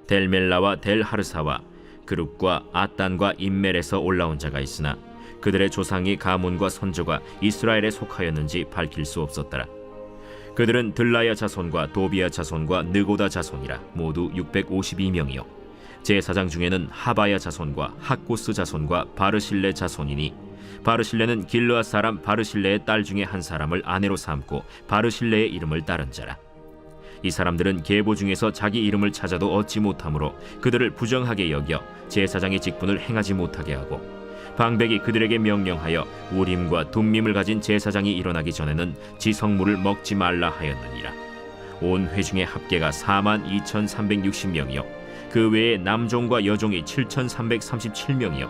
델멜라와 델하르사와 그룹과 아단과 임멜에서 올라온 자가 있으나 그들의 조상이 가문과 선조가 이스라엘에 속하였는지 밝힐 수 없었더라. 그들은 들라야 자손과 도비야 자손과 느고다 자손이라 모두 652명이요 제사장 중에는 하바야 자손과 학고스 자손과 바르실레 자손이니 바르실레는 길르앗 사람 바르실레의 딸 중에 한 사람을 아내로 삼고 바르실레의 이름을 따른 자라. 이 사람들은 계보 중에서 자기 이름을 찾아도 얻지 못하므로 그들을 부정하게 여겨 제사장의 직분을 행하지 못하게 하고 방백이 그들에게 명령하여 우림과 둠밈을 가진 제사장이 일어나기 전에는 지성물을 먹지 말라 하였느니라. 온 회중의 합계가 42,360명이요 그 외에 남종과 여종이 7,337명이요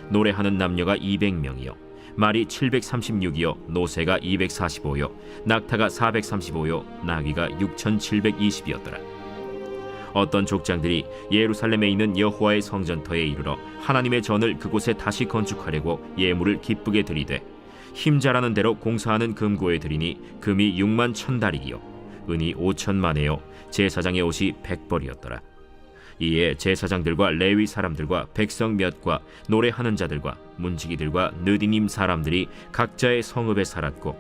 노래하는 남녀가 200명이요 말이 736이요 노새가 245요 낙타가 435요 나귀가 6,720이었더라. 어떤 족장들이 예루살렘에 있는 여호와의 성전터에 이르러 하나님의 전을 그곳에 다시 건축하려고 예물을 기쁘게 드리되 힘자라는 대로 공사하는 금고에 드리니 금이 6만 1,000다리기요 은이 5,000만에요 제사장의 옷이 100벌이었더라. 이에 제사장들과 레위 사람들과 백성 몇과 노래하는 자들과 문지기들과 느디님 사람들이 각자의 성읍에 살았고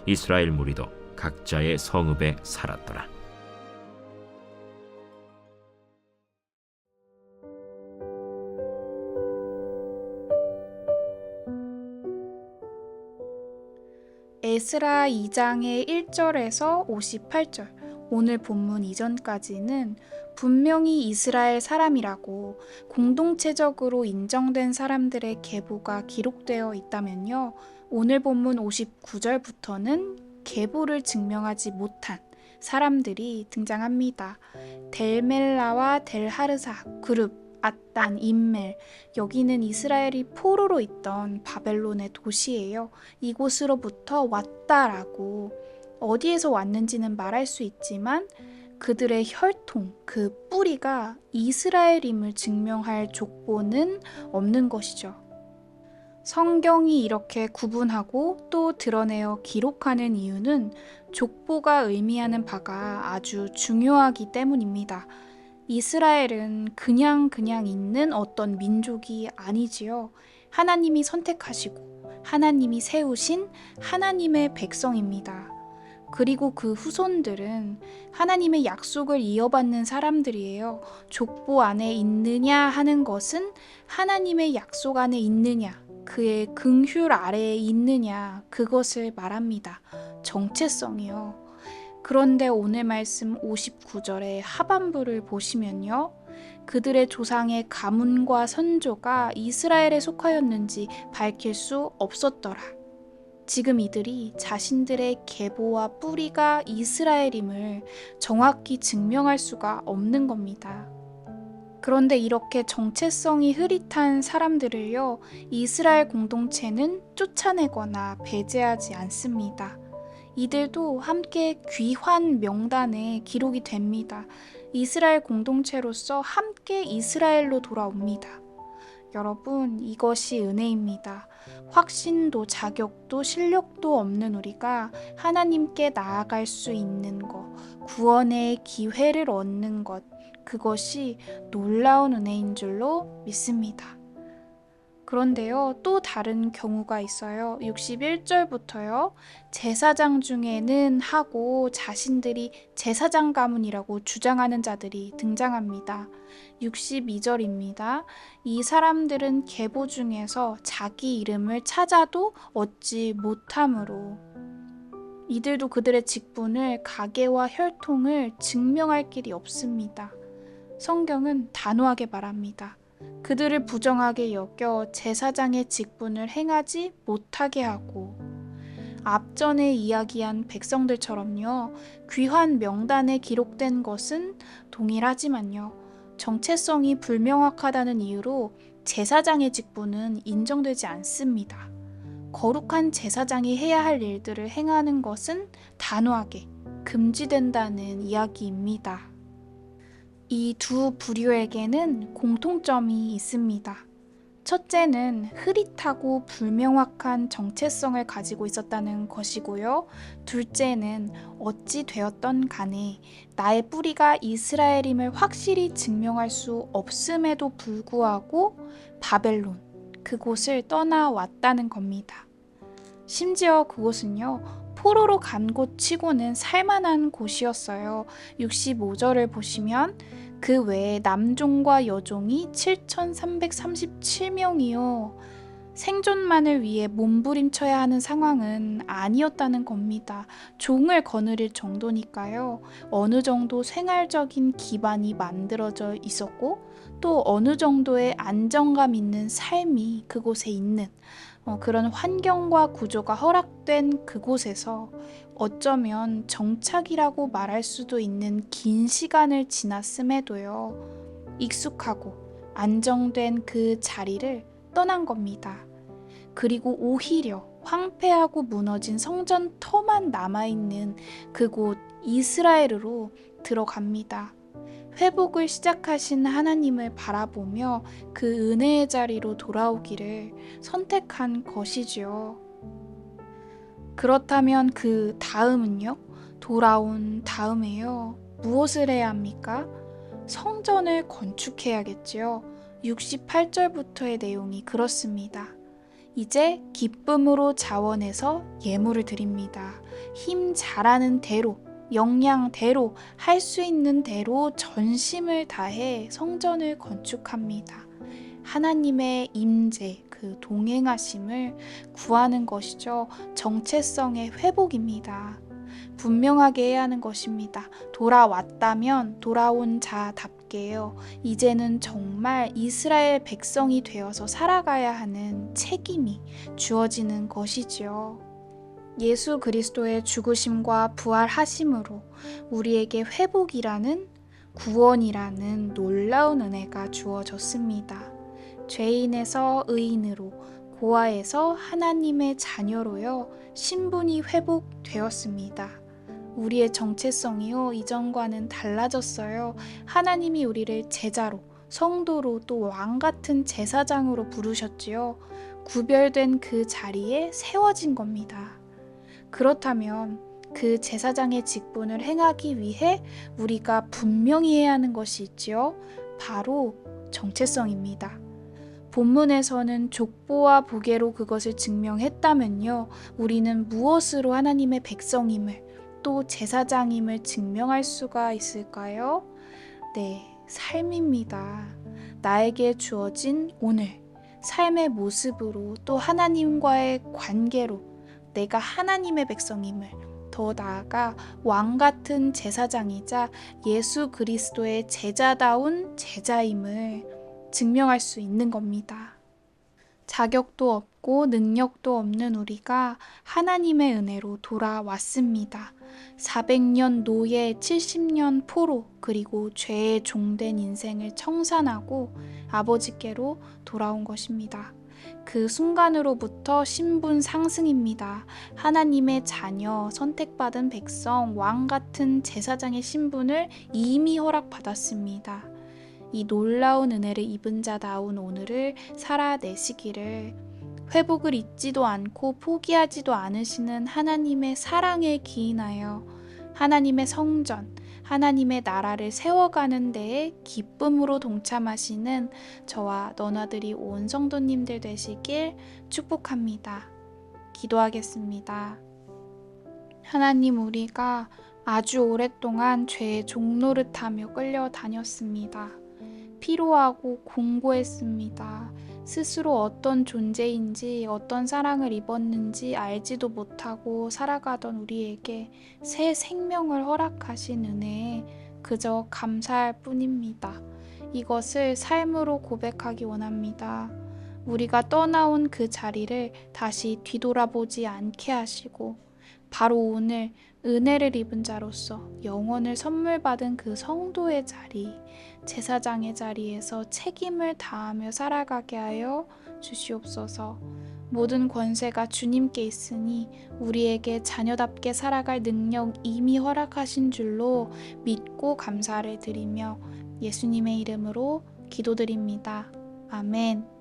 이스라엘 무리도 각자의 성읍에 살았더라. 에스라 2장의 1절에서 58절, 오늘 본문 이전까지는 분명히 이스라엘 사람이라고 공동체적으로 인정된 사람들의 계보가 기록되어 있다면요, 오늘 본문 59절부터는 계보를 증명하지 못한 사람들이 등장합니다. 델멜라와 델하르사 그룹, 아단, 임멜, 여기는 이스라엘이 포로로 있던 바벨론의 도시예요. 이곳으로부터 왔다라고 어디에서 왔는지는 말할 수 있지만 그들의 혈통, 그 뿌리가 이스라엘임을 증명할 족보는 없는 것이죠. 성경이 이렇게 구분하고 또 드러내어 기록하는 이유는 족보가 의미하는 바가 아주 중요하기 때문입니다. 이스라엘은 그냥 있는 어떤 민족이 아니지요. 하나님이 선택하시고 하나님이 세우신 하나님의 백성입니다. 그리고 그 후손들은 하나님의 약속을 이어받는 사람들이에요. 족보 안에 있느냐 하는 것은 하나님의 약속 안에 있느냐, 그의 긍휼 아래에 있느냐, 그것을 말합니다. 정체성이요. 그런데 오늘 말씀 59절의 하반부를 보시면요, 그들의 조상의 가문과 선조가 이스라엘에 속하였는지 밝힐 수 없었더라. 지금 이들이 자신들의 계보와 뿌리가 이스라엘임을 정확히 증명할 수가 없는 겁니다. 그런데 이렇게 정체성이 흐릿한 사람들을요, 이스라엘 공동체는 쫓아내거나 배제하지 않습니다. 이들도 함께 귀환 명단에 기록이 됩니다. 이스라엘 공동체로서 함께 이스라엘로 돌아옵니다. 여러분, 이것이 은혜입니다. 확신도 자격도 실력도 없는 우리가 하나님께 나아갈 수 있는 것, 구원의 기회를 얻는 것, 그것이 놀라운 은혜인 줄로 믿습니다. 그런데요, 또 다른 경우가 있어요. 61절부터요. 제사장 중에는 하고 자신들이 제사장 가문이라고 주장하는 자들이 등장합니다. 62절입니다. 이 사람들은 계보 중에서 자기 이름을 찾아도 얻지 못함으로 이들도 그들의 직분을 가계와 혈통을 증명할 길이 없습니다. 성경은 단호하게 말합니다. 그들을 부정하게 여겨 제사장의 직분을 행하지 못하게 하고 앞전에 이야기한 백성들처럼요, 귀환 명단에 기록된 것은 동일하지만요, 정체성이 불명확하다는 이유로 제사장의 직분은 인정되지 않습니다. 거룩한 제사장이 해야 할 일들을 행하는 것은 단호하게 금지된다는 이야기입니다. 이 두 부류에게는 공통점이 있습니다. 첫째는 흐릿하고 불명확한 정체성을 가지고 있었다는 것이고요. 둘째는 어찌 되었던 간에 나의 뿌리가 이스라엘임을 확실히 증명할 수 없음에도 불구하고 바벨론, 그곳을 떠나왔다는 겁니다. 심지어 그곳은요, 포로로 간 곳 치고는 살만한 곳이었어요. 65절을 보시면 그 외에 남종과 여종이 7,337명이요. 생존만을 위해 몸부림쳐야 하는 상황은 아니었다는 겁니다. 종을 거느릴 정도니까요. 어느 정도 생활적인 기반이 만들어져 있었고 또 어느 정도의 안정감 있는 삶이 그곳에 있는 그런 환경과 구조가 허락된 그곳에서 어쩌면 정착이라고 말할 수도 있는 긴 시간을 지났음에도요, 익숙하고 안정된 그 자리를 떠난 겁니다. 그리고 오히려 황폐하고 무너진 성전 터만 남아있는 그곳 이스라엘으로 들어갑니다. 회복을 시작하신 하나님을 바라보며 그 은혜의 자리로 돌아오기를 선택한 것이지요. 그렇다면 그 다음은요? 돌아온 다음에요. 무엇을 해야 합니까? 성전을 건축해야겠지요. 68절부터의 내용이 그렇습니다. 이제 기쁨으로 자원해서 예물을 드립니다. 힘 잘하는 대로, 역량대로, 할 수 있는 대로 전심을 다해 성전을 건축합니다. 하나님의 임재, 그 동행하심을 구하는 것이죠. 정체성의 회복입니다. 분명하게 해야 하는 것입니다. 돌아왔다면 돌아온 자답게요. 이제는 정말 이스라엘 백성이 되어서 살아가야 하는 책임이 주어지는 것이지요. 예수 그리스도의 죽으심과 부활하심으로 우리에게 회복이라는, 구원이라는 놀라운 은혜가 주어졌습니다. 죄인에서 의인으로, 고아에서 하나님의 자녀로요, 신분이 회복되었습니다. 우리의 정체성이요, 이전과는 달라졌어요. 하나님이 우리를 제자로, 성도로, 또 왕같은 제사장으로 부르셨지요. 구별된 그 자리에 세워진 겁니다. 그렇다면 그 제사장의 직분을 행하기 위해 우리가 분명히 해야 하는 것이 있지요. 바로 정체성입니다. 본문에서는 족보와 보게로 그것을 증명했다면요, 우리는 무엇으로 하나님의 백성임을, 또 제사장임을 증명할 수가 있을까요? 네, 삶입니다. 나에게 주어진 오늘, 삶의 모습으로, 또 하나님과의 관계로 내가 하나님의 백성임을, 더 나아가 왕같은 제사장이자 예수 그리스도의 제자다운 제자임을 증명할 수 있는 겁니다. 자격도 없고 능력도 없는 우리가 하나님의 은혜로 돌아왔습니다. 400년 노예, 70년 포로, 그리고 죄에 종된 인생을 청산하고 아버지께로 돌아온 것입니다. 그 순간으로부터 신분 상승입니다. 하나님의 자녀, 선택받은 백성, 왕같은 제사장의 신분을 이미 허락받았습니다. 이 놀라운 은혜를 입은 자다운 오늘을 살아내시기를, 회복을 잊지도 않고 포기하지도 않으시는 하나님의 사랑에 기인하여 하나님의 성전, 하나님의 나라를 세워가는 데에 기쁨으로 동참하시는 저와 너나들이 온 성도님들 되시길 축복합니다. 기도하겠습니다. 하나님, 우리가 아주 오랫동안 죄의 종노릇하며 끌려다녔습니다. 피로하고 공고했습니다. 스스로 어떤 존재인지, 어떤 사랑을 입었는지 알지도 못하고 살아가던 우리에게 새 생명을 허락하신 은혜에 그저 감사할 뿐입니다. 이것을 삶으로 고백하기 원합니다. 우리가 떠나온 그 자리를 다시 뒤돌아보지 않게 하시고, 바로 오늘 은혜를 입은 자로서 영혼을 선물 받은 그 성도의 자리, 제사장의 자리에서 책임을 다하며 살아가게 하여 주시옵소서. 모든 권세가 주님께 있으니 우리에게 자녀답게 살아갈 능력 이미 허락하신 줄로 믿고 감사를 드리며 예수님의 이름으로 기도드립니다. 아멘.